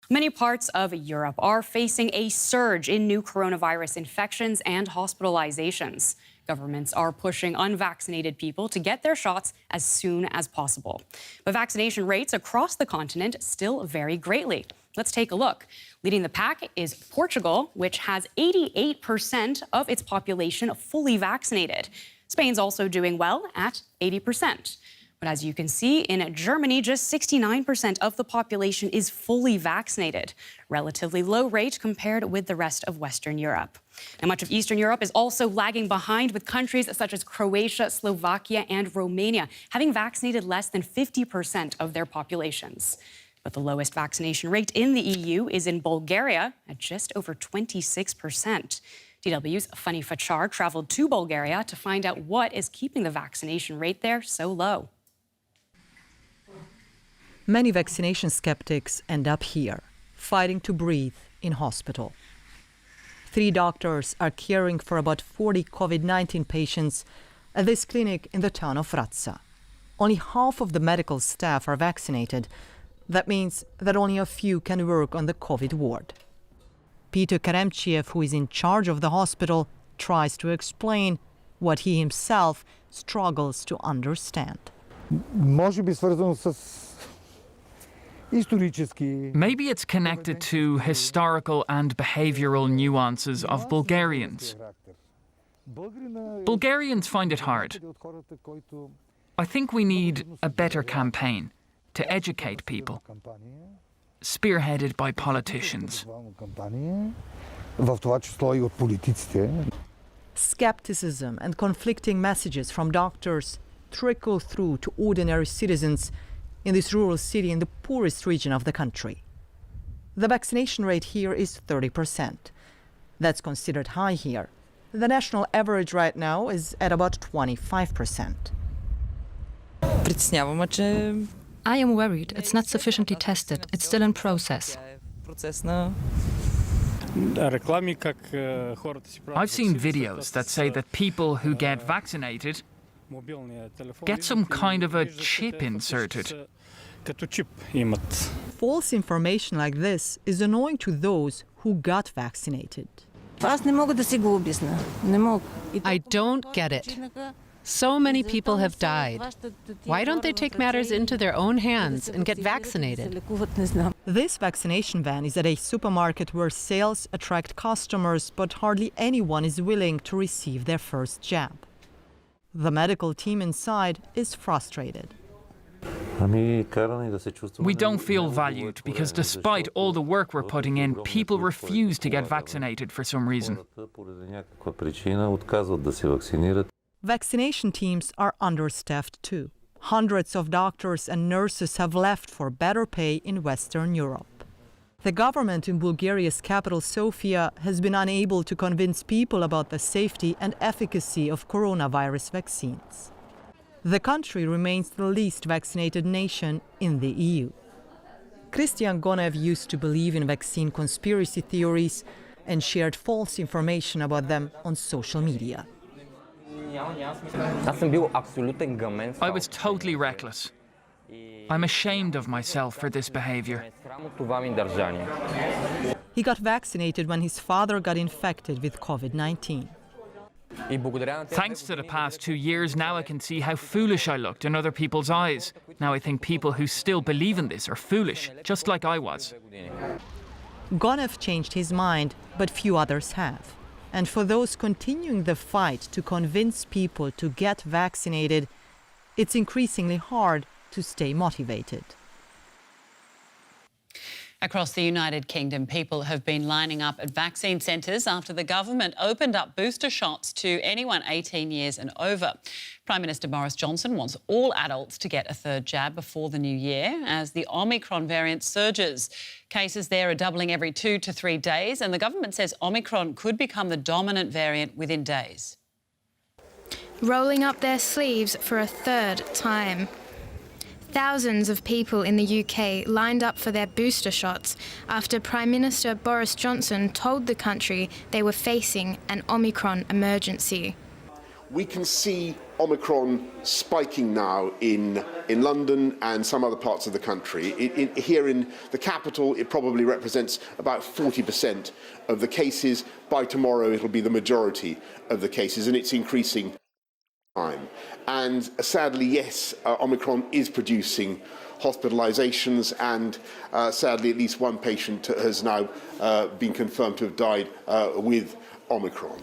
Many parts of Europe are facing a surge in new coronavirus infections and hospitalizations. Governments are pushing unvaccinated people to get their shots as soon as possible. But vaccination rates across the continent still vary greatly. Let's take a look. Leading the pack is Portugal, which has 88% of its population fully vaccinated. Spain's also doing well at 80%. But as you can see, in Germany, just 69% of the population is fully vaccinated, relatively low rate compared with the rest of Western Europe. Now, much of Eastern Europe is also lagging behind, with countries such as Croatia, Slovakia, and Romania having vaccinated less than 50% of their populations. But the lowest vaccination rate in the EU is in Bulgaria at just over 26%. DW's Funny Fachar traveled to Bulgaria to find out what is keeping the vaccination rate there so low. Many vaccination skeptics end up here, fighting to breathe in hospital. 3 doctors are caring for about 40 COVID-19 patients at this clinic in the town of Vratsa. Only half of the medical staff are vaccinated. That means that only a few can work on the COVID ward. Peter Karemchiev, who is in charge of the hospital, tries to explain what he himself struggles to understand. Maybe it's connected to historical and behavioural nuances of Bulgarians. Bulgarians find it hard. I think we need a better campaign to educate people, spearheaded by politicians. Skepticism and conflicting messages from doctors trickle through to ordinary citizens in this rural city in the poorest region of the country. The vaccination rate here is 30%. That's considered high here. The national average right now is at about 25%. I am worried. It's not sufficiently tested. It's still in process. I've seen videos that say that people who get vaccinated get some kind of a chip inserted. False information like this is annoying to those who got vaccinated. I don't get it. So many people have died. Why don't they take matters into their own hands and get vaccinated? This vaccination van is at a supermarket where sales attract customers, but hardly anyone is willing to receive their first jab. The medical team inside is frustrated. We don't feel valued because despite all the work we're putting in, people refuse to get vaccinated for some reason. Vaccination teams are understaffed too. Hundreds of doctors and nurses have left for better pay in Western Europe. The government in Bulgaria's capital, Sofia, has been unable to convince people about the safety and efficacy of coronavirus vaccines. The country remains the least vaccinated nation in the EU. Christian Gonev used to believe in vaccine conspiracy theories and shared false information about them on social media. I was totally reckless. I'm ashamed of myself for this behavior. He got vaccinated when his father got infected with COVID-19. Thanks to the past 2 years, now I can see how foolish I looked in other people's eyes. Now I think people who still believe in this are foolish, just like I was. Gonev changed his mind, but few others have. And for those continuing the fight to convince people to get vaccinated, it's increasingly hard to stay motivated. Across the United Kingdom, people have been lining up at vaccine centres after the government opened up booster shots to anyone 18 years and over. Prime Minister Boris Johnson wants all adults to get a third jab before the new year as the Omicron variant surges. Cases there are doubling every 2 to 3 days, and the government says Omicron could become the dominant variant within days. Rolling up their sleeves for a third time. Thousands of people in the UK lined up for their booster shots after Prime Minister Boris Johnson told the country they were facing an Omicron emergency. We can see Omicron spiking now in London and some other parts of the country. Here in the capital, it probably represents about 40% of the cases. By tomorrow, it'll be the majority of the cases, and it's increasing time. And sadly, yes, Omicron is producing hospitalizations, and sadly, at least one patient has now been confirmed to have died with Omicron.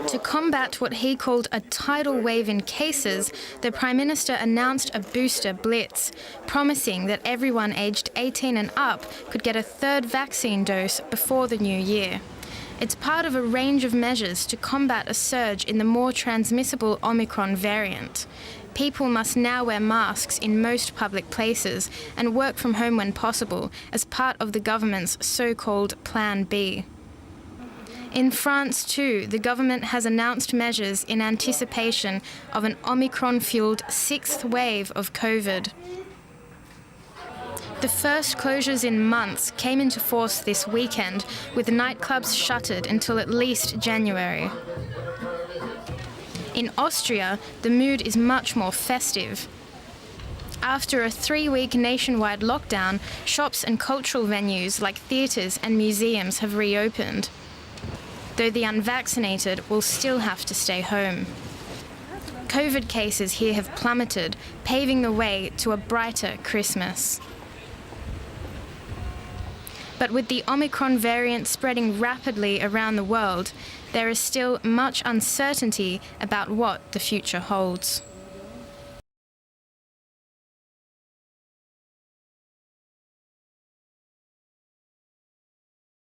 To combat what he called a tidal wave in cases, the Prime Minister announced a booster blitz, promising that everyone aged 18 and up could get a third vaccine dose before the new year. It's part of a range of measures to combat a surge in the more transmissible Omicron variant. People must now wear masks in most public places and work from home when possible as part of the government's so-called Plan B. In France, too, the government has announced measures in anticipation of an Omicron-fueled sixth wave of COVID. The first closures in months came into force this weekend, with nightclubs shuttered until at least January. In Austria, the mood is much more festive. After a 3-week nationwide lockdown, shops and cultural venues like theatres and museums have reopened, though the unvaccinated will still have to stay home. COVID cases here have plummeted, paving the way to a brighter Christmas. But with the Omicron variant spreading rapidly around the world, there is still much uncertainty about what the future holds.